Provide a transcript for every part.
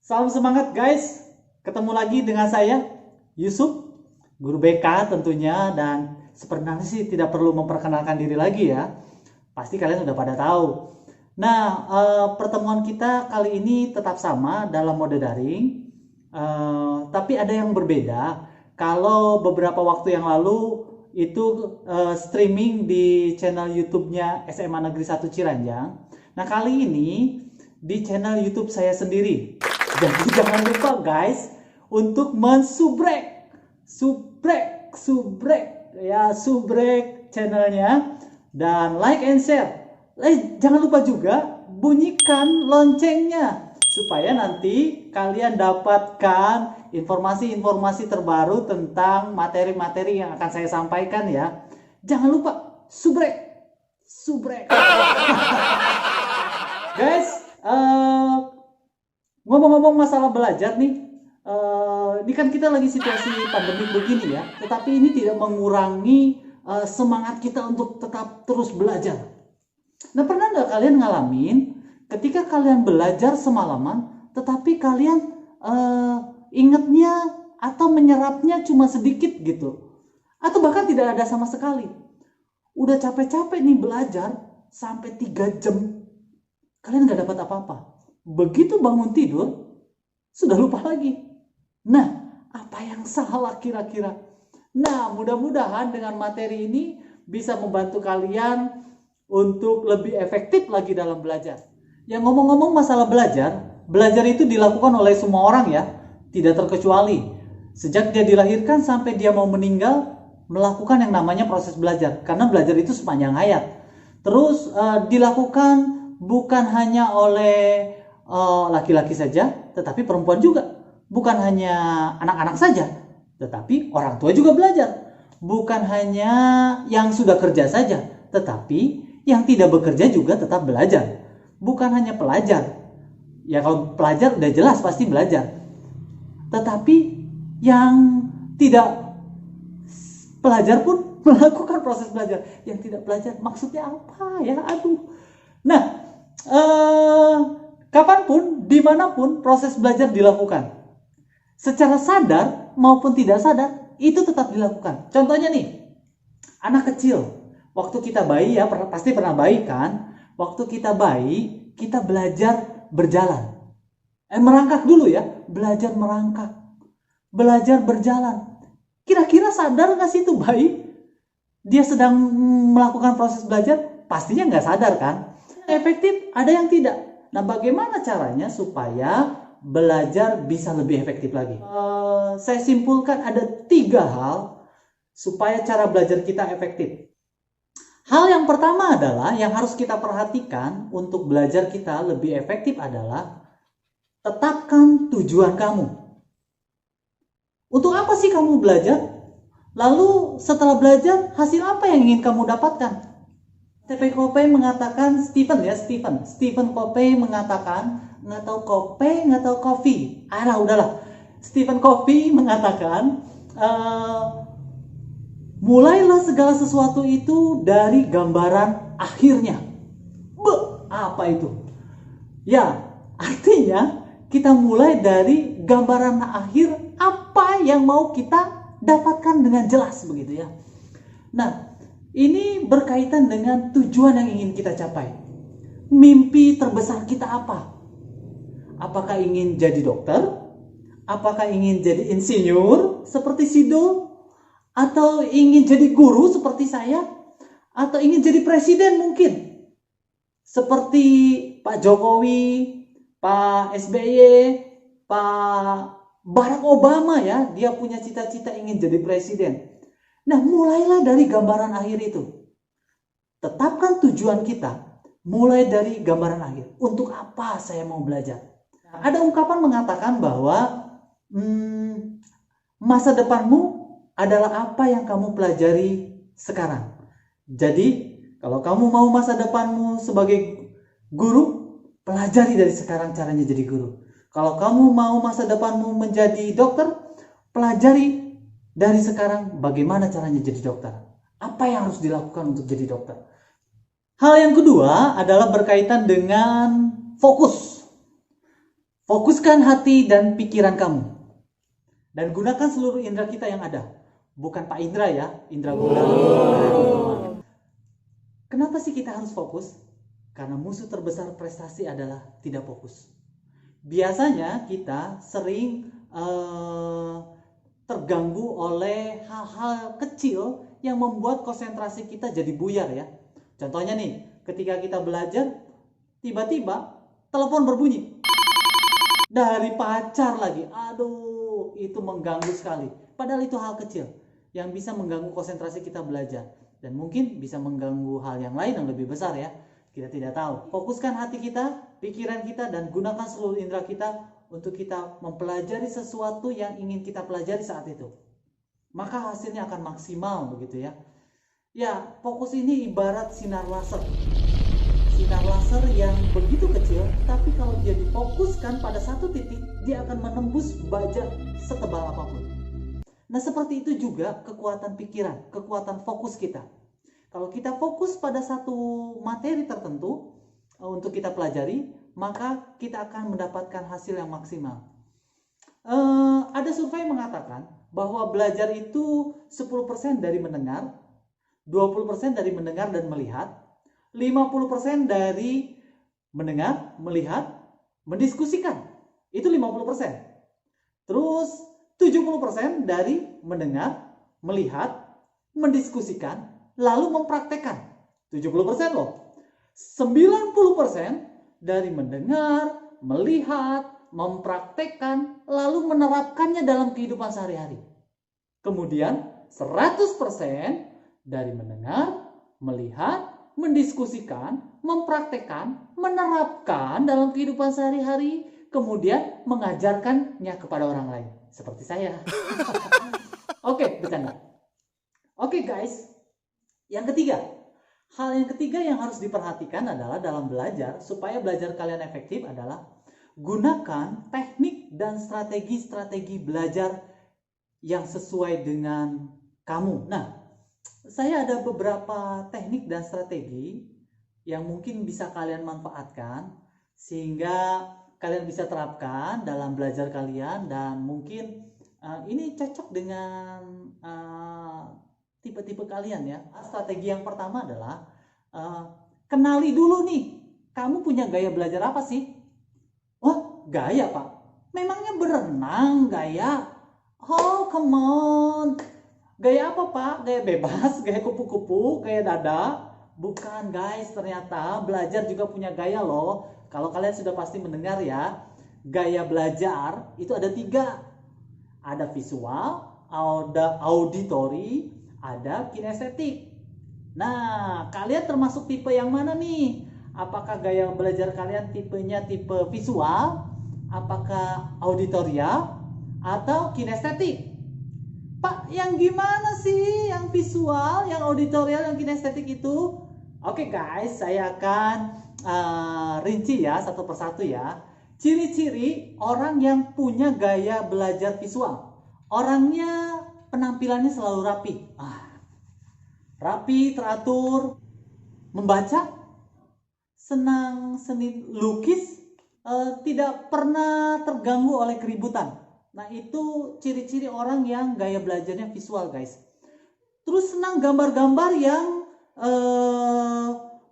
Salam semangat guys, ketemu lagi dengan saya Yusuf, guru BK tentunya, dan sebenarnya sih tidak perlu memperkenalkan diri lagi ya. Pasti kalian udah pada tahu. Nah, pertemuan kita kali ini tetap sama dalam mode daring, tapi ada yang berbeda. Kalau beberapa waktu yang lalu itu streaming di channel YouTube-nya SMA Negeri 1 Ciranjang. Nah, kali ini di channel YouTube saya sendiri. Jadi jangan lupa guys untuk subrek channelnya dan like and share. Jangan lupa juga bunyikan loncengnya supaya nanti kalian dapatkan informasi-informasi terbaru tentang materi-materi yang akan saya sampaikan ya. Jangan lupa subrek. Guys, ngomong-ngomong masalah belajar nih, ini kan kita lagi situasi pandemi begini ya, tetapi ini tidak mengurangi semangat kita untuk tetap terus belajar. Nah, pernah nggak kalian ngalamin ketika kalian belajar semalaman, tetapi kalian ingetnya atau menyerapnya cuma sedikit gitu, atau bahkan tidak ada sama sekali. Udah capek-capek nih belajar sampai 3 jam, kalian nggak dapat apa-apa. Begitu bangun tidur, sudah lupa lagi. Nah, apa yang salah kira-kira? Nah, mudah-mudahan dengan materi ini bisa membantu kalian untuk lebih efektif lagi dalam belajar. Yang ngomong-ngomong masalah belajar itu dilakukan oleh semua orang ya, tidak terkecuali. Sejak dia dilahirkan sampai dia mau meninggal, melakukan yang namanya proses belajar. Karena belajar itu sepanjang hayat. Terus dilakukan bukan hanya oleh laki-laki saja, tetapi perempuan juga. Bukan hanya anak-anak saja, tetapi orang tua juga belajar. Bukan hanya yang sudah kerja saja, tetapi yang tidak bekerja juga tetap belajar. Bukan hanya pelajar. Ya kalau pelajar udah jelas pasti belajar. Tetapi yang tidak pelajar pun melakukan proses belajar. Yang tidak belajar maksudnya apa ya? Aduh. Nah, kapanpun, dimanapun proses belajar dilakukan, secara sadar maupun tidak sadar, itu tetap dilakukan. Contohnya nih, anak kecil, waktu kita bayi ya, pasti pernah bayi kan? Waktu kita bayi, kita belajar berjalan. Merangkak dulu ya, belajar merangkak. Belajar berjalan. Kira-kira sadar gak sih itu bayi? Dia sedang melakukan proses belajar? Pastinya gak sadar kan? Efektif, ada yang tidak. Nah, bagaimana caranya supaya belajar bisa lebih efektif lagi? Saya simpulkan ada 3 hal supaya cara belajar kita efektif. Hal yang pertama adalah yang harus kita perhatikan untuk belajar kita lebih efektif adalah tetapkan tujuan kamu. Untuk apa sih kamu belajar? Lalu setelah belajar, hasil apa yang ingin kamu dapatkan? Stephen Covey mengatakan, Stephen Covey mengatakan, nggak tahu Covey, nggak tahu Coffee. Udahlah. Stephen Covey mengatakan, mulailah segala sesuatu itu dari gambaran akhirnya. Apa itu? Ya, artinya kita mulai dari gambaran akhir apa yang mau kita dapatkan dengan jelas begitu ya. Nah, ini berkaitan dengan tujuan yang ingin kita capai. Mimpi terbesar kita apa? Apakah ingin jadi dokter? Apakah ingin jadi insinyur seperti Sido? Atau ingin jadi guru seperti saya? Atau ingin jadi presiden mungkin? Seperti Pak Jokowi, Pak SBY, Pak Barack Obama ya. Dia punya cita-cita ingin jadi presiden. Nah, mulailah dari gambaran akhir itu. Tetapkan tujuan kita, mulai dari gambaran akhir. Untuk apa saya mau belajar? Nah, ada ungkapan mengatakan bahwa masa depanmu adalah apa yang kamu pelajari sekarang. Jadi, kalau kamu mau masa depanmu sebagai guru, pelajari dari sekarang caranya jadi guru. Kalau kamu mau masa depanmu menjadi dokter, pelajari dari sekarang bagaimana caranya jadi dokter. Apa yang harus dilakukan untuk jadi dokter. Hal yang kedua adalah berkaitan dengan fokus. Fokuskan hati dan pikiran kamu. Dan gunakan seluruh indera kita yang ada. Bukan Pak Indra ya, indra guna. Kenapa sih kita harus fokus? Karena musuh terbesar prestasi adalah tidak fokus. Biasanya kita sering terganggu oleh hal-hal kecil yang membuat konsentrasi kita jadi buyar ya. Contohnya nih, ketika kita belajar, tiba-tiba telepon berbunyi. Dari pacar lagi. Aduh, itu mengganggu sekali. Padahal itu hal kecil yang bisa mengganggu konsentrasi kita belajar. Dan mungkin bisa mengganggu hal yang lain yang lebih besar ya. Kita tidak tahu. Fokuskan hati kita, pikiran kita, dan gunakan seluruh indera kita untuk kita mempelajari sesuatu yang ingin kita pelajari saat itu. Maka hasilnya akan maksimal begitu ya. Ya, fokus ini ibarat sinar laser. Sinar laser yang begitu kecil, tapi kalau dia difokuskan pada satu titik, dia akan menembus baja setebal apapun. Nah, seperti itu juga kekuatan pikiran, kekuatan fokus kita. Kalau kita fokus pada satu materi tertentu untuk kita pelajari, maka kita akan mendapatkan hasil yang maksimal. Ada survei mengatakan bahwa belajar itu 10% dari mendengar, 20% dari mendengar dan melihat, 50% dari mendengar, melihat, mendiskusikan. Itu 50%. Terus 70% dari mendengar, melihat, mendiskusikan, lalu mempraktekkan. 70% loh. 90% dari mendengar, melihat, mempraktekkan, lalu menerapkannya dalam kehidupan sehari-hari. Kemudian 100% dari mendengar, melihat, mendiskusikan, mempraktekkan, menerapkan dalam kehidupan sehari-hari, kemudian mengajarkannya kepada orang lain. Seperti saya. Oke, bercanda. Oke guys, yang ketiga. Hal yang ketiga yang harus diperhatikan adalah dalam belajar, supaya belajar kalian efektif adalah gunakan teknik dan strategi-strategi belajar yang sesuai dengan kamu. Nah, saya ada beberapa teknik dan strategi yang mungkin bisa kalian manfaatkan sehingga kalian bisa terapkan dalam belajar kalian, dan mungkin ini cocok dengan tipe-tipe kalian ya. Strategi yang pertama adalah kenali dulu nih, kamu punya gaya belajar apa sih? Wah, gaya Pak? Memangnya berenang gaya? Oh, come on. Gaya apa Pak? Gaya bebas, gaya kupu-kupu, gaya dada? Bukan guys, ternyata belajar juga punya gaya loh. Kalau kalian sudah pasti mendengar ya, gaya belajar itu ada 3. Ada visual, ada auditory, ada kinestetik. Nah, kalian termasuk tipe yang mana nih? Apakah gaya belajar kalian tipenya tipe visual, apakah auditoria, atau kinestetik? Pak, yang gimana sih? Yang visual, yang auditorial, yang kinestetik itu? Oke guys, saya akan rinci ya satu persatu ya. Ciri-ciri orang yang punya gaya belajar visual. Orangnya penampilannya selalu rapi. Rapi, teratur, membaca, senang seni lukis, tidak pernah terganggu oleh keributan. Nah, itu ciri-ciri orang yang gaya belajarnya visual guys. Terus senang gambar-gambar yang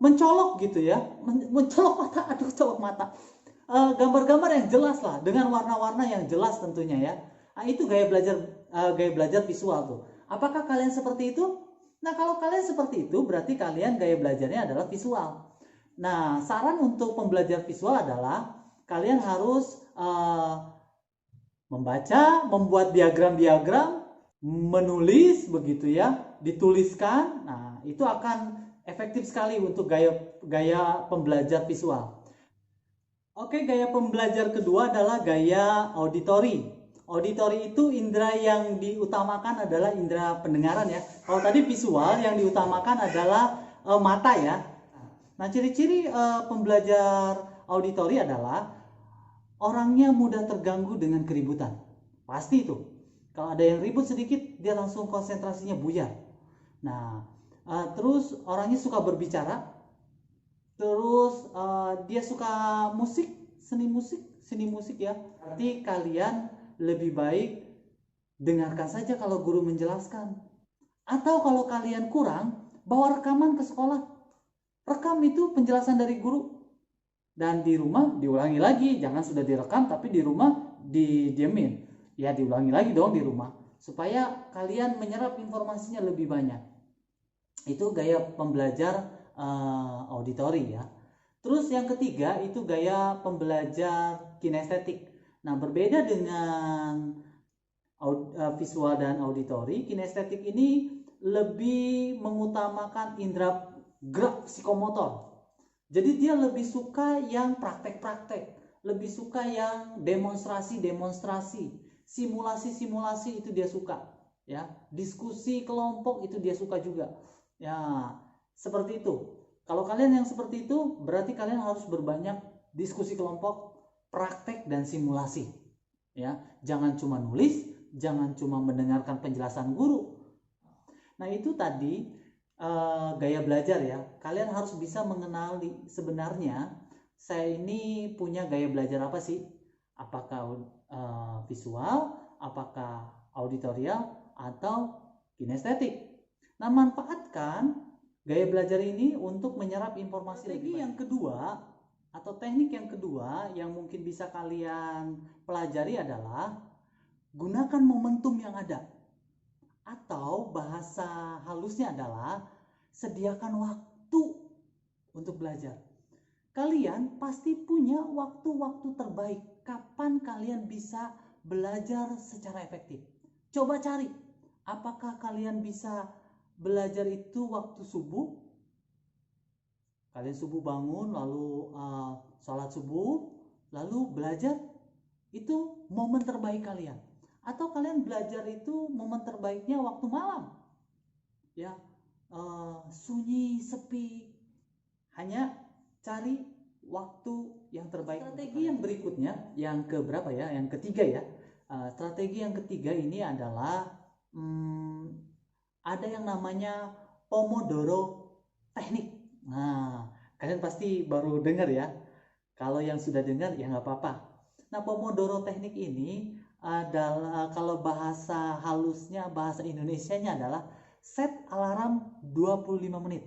mencolok gitu ya, mencolok mata, colok mata. Gambar-gambar yang jelas lah, dengan warna-warna yang jelas tentunya ya. Nah, itu gaya belajar visual tuh. Apakah kalian seperti itu? Nah, kalau kalian seperti itu, berarti kalian gaya belajarnya adalah visual. Nah, saran untuk pembelajar visual adalah kalian harus membaca, membuat diagram-diagram, menulis begitu ya, dituliskan. Nah, itu akan efektif sekali untuk gaya pembelajar visual. Oke, gaya pembelajar kedua adalah gaya auditory. Auditory itu indera yang diutamakan adalah indera pendengaran ya. Kalau tadi visual, yang diutamakan adalah mata ya. Nah, ciri-ciri pembelajar auditory adalah orangnya mudah terganggu dengan keributan. Pasti itu. Kalau ada yang ribut sedikit, dia langsung konsentrasinya buyar. Nah, terus orangnya suka berbicara. Terus dia suka musik, seni musik ya. Berarti kalian lebih baik dengarkan saja kalau guru menjelaskan. Atau kalau kalian kurang, bawa rekaman ke sekolah. Rekam itu penjelasan dari guru. Dan di rumah diulangi lagi, jangan sudah direkam tapi di rumah didiemin. Ya diulangi lagi dong di rumah supaya kalian menyerap informasinya lebih banyak. Itu gaya pembelajar auditori ya. Terus yang ketiga itu gaya pembelajar kinestetik. Nah, berbeda dengan visual dan auditori, kinestetik ini lebih mengutamakan indera gerak psikomotor. Jadi dia lebih suka yang praktek-praktek, lebih suka yang demonstrasi-demonstrasi, simulasi-simulasi itu dia suka, ya. Diskusi kelompok itu dia suka juga. Ya, seperti itu. Kalau kalian yang seperti itu, berarti kalian harus berbanyak diskusi kelompok, praktek dan simulasi. Ya, jangan cuma nulis, jangan cuma mendengarkan penjelasan guru. Nah, itu tadi gaya belajar ya. Kalian harus bisa mengenali sebenarnya saya ini punya gaya belajar apa sih? Apakah visual, apakah auditorial, atau kinestetik. Nah, manfaatkan gaya belajar ini untuk menyerap informasi. Strategi yang kedua atau teknik yang kedua yang mungkin bisa kalian pelajari adalah gunakan momentum yang ada. Atau bahasa halusnya adalah sediakan waktu untuk belajar. Kalian pasti punya waktu-waktu terbaik kapan kalian bisa belajar secara efektif. Coba cari, apakah kalian bisa belajar itu waktu subuh? Kalian subuh bangun lalu sholat subuh lalu belajar, itu momen terbaik kalian. Atau kalian belajar itu momen terbaiknya waktu malam, ya, sunyi, sepi. Hanya cari waktu yang terbaik. Strategi yang berikutnya, yang keberapa ya? Yang ketiga ya. Strategi yang ketiga ini adalah ada yang namanya Pomodoro teknik. Nah, kalian pasti baru dengar ya. Kalau yang sudah dengar ya nggak apa-apa. Nah, Pomodoro teknik ini adalah, kalau bahasa halusnya, bahasa Indonesianya adalah set alarm 25 menit.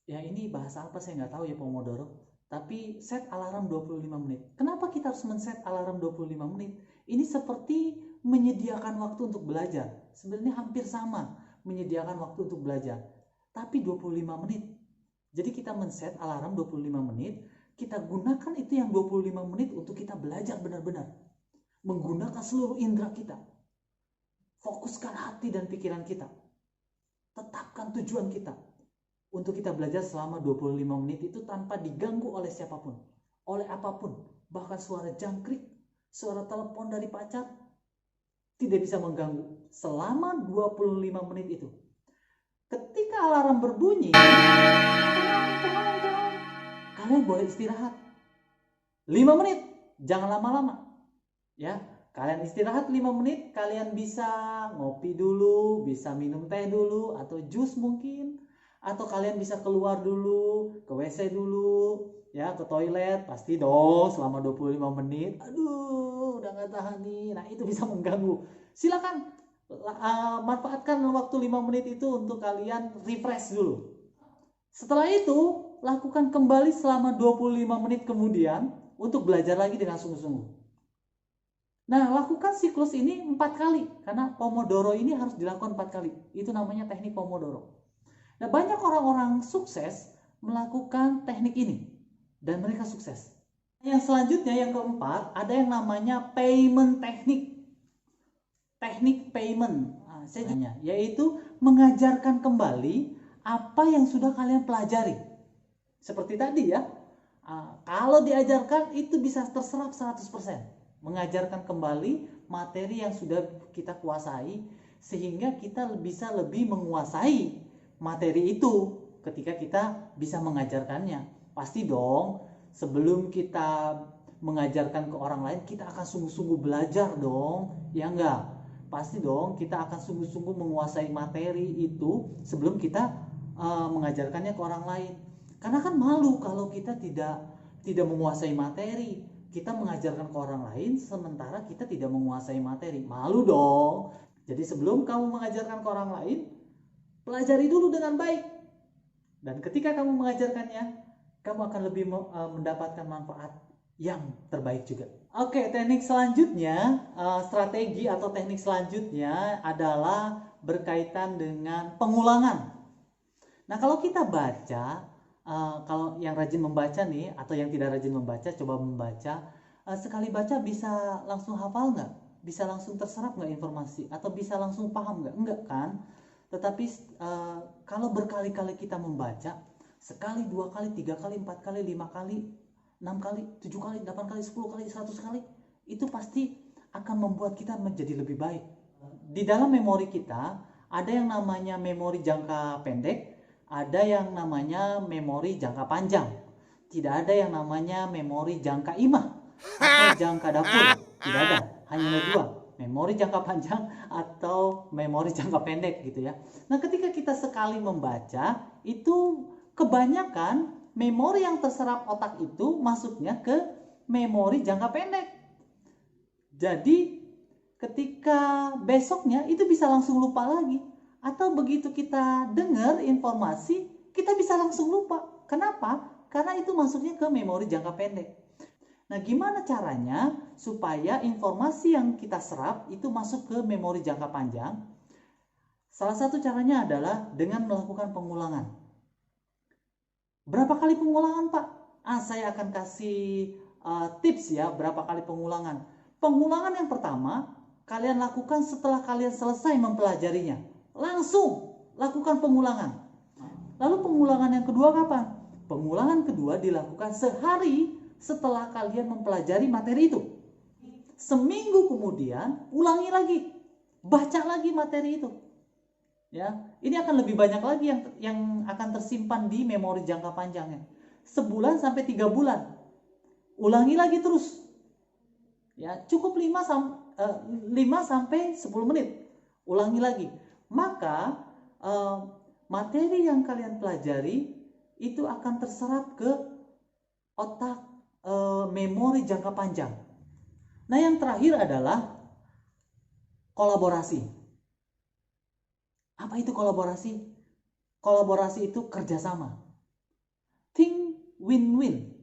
Ya, ini bahasa apa saya nggak tahu ya Pomodoro, tapi set alarm 25 menit. Kenapa kita harus men-set alarm 25 menit? Ini seperti menyediakan waktu untuk belajar. Sebenarnya hampir sama, menyediakan waktu untuk belajar, tapi 25 menit. Jadi kita men-set alarm 25 menit, kita gunakan itu yang 25 menit untuk kita belajar benar-benar. Menggunakan seluruh indera kita. Fokuskan hati dan pikiran kita. Tetapkan tujuan kita. Untuk kita belajar selama 25 menit itu tanpa diganggu oleh siapapun. Oleh apapun. Bahkan suara jangkrik, suara telepon dari pacar, tidak bisa mengganggu. Selama 25 menit itu. Ketika alarm berbunyi, kalian boleh istirahat 5 menit. Jangan lama-lama. Ya, kalian istirahat 5 menit, kalian bisa ngopi dulu, bisa minum teh dulu, atau jus mungkin, atau kalian bisa keluar dulu, ke WC dulu, ya, ke toilet, pasti dong selama 25 menit. Aduh, udah gak tahan nih. Nah, itu bisa mengganggu. Silakan manfaatkan waktu 5 menit itu untuk kalian refresh dulu. Setelah itu, lakukan kembali selama 25 menit kemudian untuk belajar lagi dengan sungguh-sungguh. Nah, lakukan siklus ini 4 kali, karena Pomodoro ini harus dilakukan 4 kali. Itu namanya teknik Pomodoro. Nah, banyak orang-orang sukses melakukan teknik ini, dan mereka sukses. Yang selanjutnya, yang keempat, ada yang namanya payment teknik. Teknik payment, yaitu mengajarkan kembali apa yang sudah kalian pelajari. Seperti tadi ya, kalau diajarkan itu bisa terserap 100%. Mengajarkan kembali materi yang sudah kita kuasai, sehingga kita bisa lebih menguasai materi itu ketika kita bisa mengajarkannya. Pasti dong, sebelum kita mengajarkan ke orang lain, kita akan sungguh-sungguh belajar dong, ya enggak? Pasti dong, kita akan sungguh-sungguh menguasai materi itu sebelum kita mengajarkannya ke orang lain. Karena kan malu kalau kita tidak tidak menguasai materi. Kita mengajarkan ke orang lain sementara kita tidak menguasai materi. Malu dong. Jadi sebelum kamu mengajarkan ke orang lain, pelajari dulu dengan baik. Dan ketika kamu mengajarkannya, kamu akan lebih mendapatkan manfaat yang terbaik juga. Oke, teknik selanjutnya, strategi atau teknik selanjutnya adalah berkaitan dengan pengulangan. Nah, kalau kita baca, kalau yang rajin membaca nih, atau yang tidak rajin membaca, coba membaca. Sekali baca bisa langsung hafal nggak? Bisa langsung terserap nggak informasi? Atau bisa langsung paham nggak? Enggak kan? Tetapi kalau berkali-kali kita membaca, sekali, 2 kali, 3 kali, 4 kali, 5 kali, 6 kali, 7 kali, 8 kali, 10 kali, 100 kali, itu pasti akan membuat kita menjadi lebih baik. Di dalam memori kita ada yang namanya memori jangka pendek, ada yang namanya memori jangka panjang. Tidak ada yang namanya memori jangka imah atau jangka dapur. Tidak ada, hanya ada dua, memori jangka panjang atau memori jangka pendek gitu ya. Nah, ketika kita sekali membaca, itu kebanyakan memori yang terserap otak itu masuknya ke memori jangka pendek. Jadi ketika besoknya itu bisa langsung lupa lagi. Atau begitu kita dengar informasi, kita bisa langsung lupa. Kenapa? Karena itu masuknya ke memori jangka pendek. Nah, gimana caranya supaya informasi yang kita serap itu masuk ke memori jangka panjang? Salah satu caranya adalah dengan melakukan pengulangan. Berapa kali pengulangan, Pak? Saya akan kasih tips ya, berapa kali pengulangan. Pengulangan yang pertama, kalian lakukan setelah kalian selesai mempelajarinya. Langsung lakukan pengulangan. Lalu pengulangan yang kedua kapan? Pengulangan kedua dilakukan sehari setelah kalian mempelajari materi itu. Seminggu kemudian, ulangi lagi. Baca lagi materi itu. Ya, ini akan lebih banyak lagi yang akan tersimpan di memori jangka panjangnya. Sebulan sampai 3 bulan. Ulangi lagi terus. Ya, cukup 5 sampai 10 menit. Ulangi lagi. Maka materi yang kalian pelajari itu akan terserap ke otak memori jangka panjang. Nah, yang terakhir adalah kolaborasi. Apa itu kolaborasi? Kolaborasi itu kerjasama. Think win-win.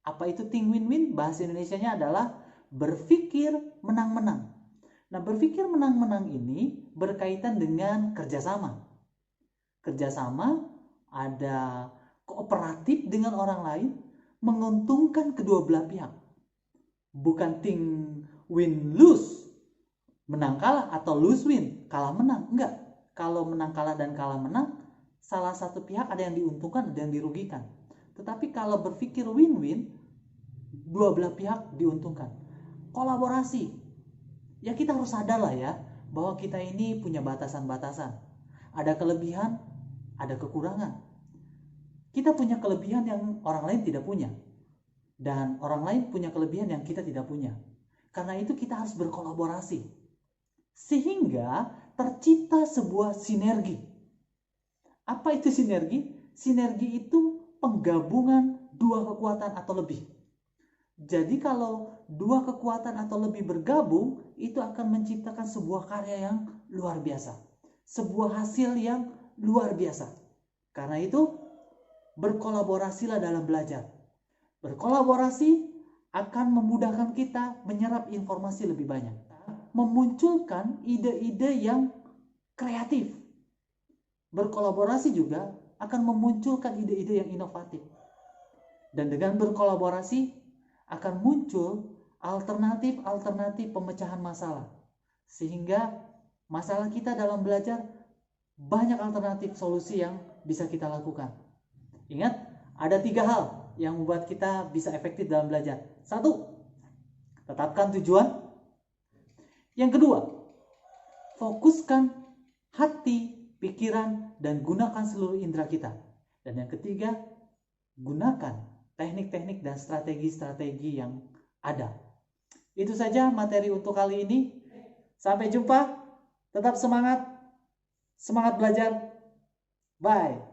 Apa itu think win-win? Bahasa Indonesianya adalah berpikir menang-menang. Nah, berpikir menang-menang ini berkaitan dengan kerjasama. Kerjasama ada kooperatif dengan orang lain, menguntungkan kedua belah pihak. Bukan think win-lose, menang kalah atau lose-win, kalah menang. Enggak. Kalau menang kalah dan kalah menang, salah satu pihak ada yang diuntungkan, ada yang dirugikan. Tetapi kalau berpikir win-win, dua belah pihak diuntungkan. Kolaborasi. Ya, kita harus sadar lah ya, bahwa kita ini punya batasan-batasan. Ada kelebihan, ada kekurangan. Kita punya kelebihan yang orang lain tidak punya. Dan orang lain punya kelebihan yang kita tidak punya. Karena itu kita harus berkolaborasi. Sehingga tercipta sebuah sinergi. Apa itu sinergi? Sinergi itu penggabungan dua kekuatan atau lebih. Jadi kalau dua kekuatan atau lebih bergabung, itu akan menciptakan sebuah karya yang luar biasa. Sebuah hasil yang luar biasa. Karena itu, berkolaborasilah dalam belajar. Berkolaborasi akan memudahkan kita menyerap informasi lebih banyak. Memunculkan ide-ide yang kreatif. Berkolaborasi juga akan memunculkan ide-ide yang inovatif. Dan dengan berkolaborasi akan muncul alternatif-alternatif pemecahan masalah. Sehingga masalah kita dalam belajar banyak alternatif solusi yang bisa kita lakukan. Ingat, ada 3 hal yang membuat kita bisa efektif dalam belajar. 1, tetapkan tujuan. Yang kedua, fokuskan hati, pikiran, dan gunakan seluruh indera kita. Dan yang ketiga, gunakan teknik-teknik dan strategi-strategi yang ada. Itu saja materi untuk kali ini. Sampai jumpa. Tetap semangat. Semangat belajar. Bye.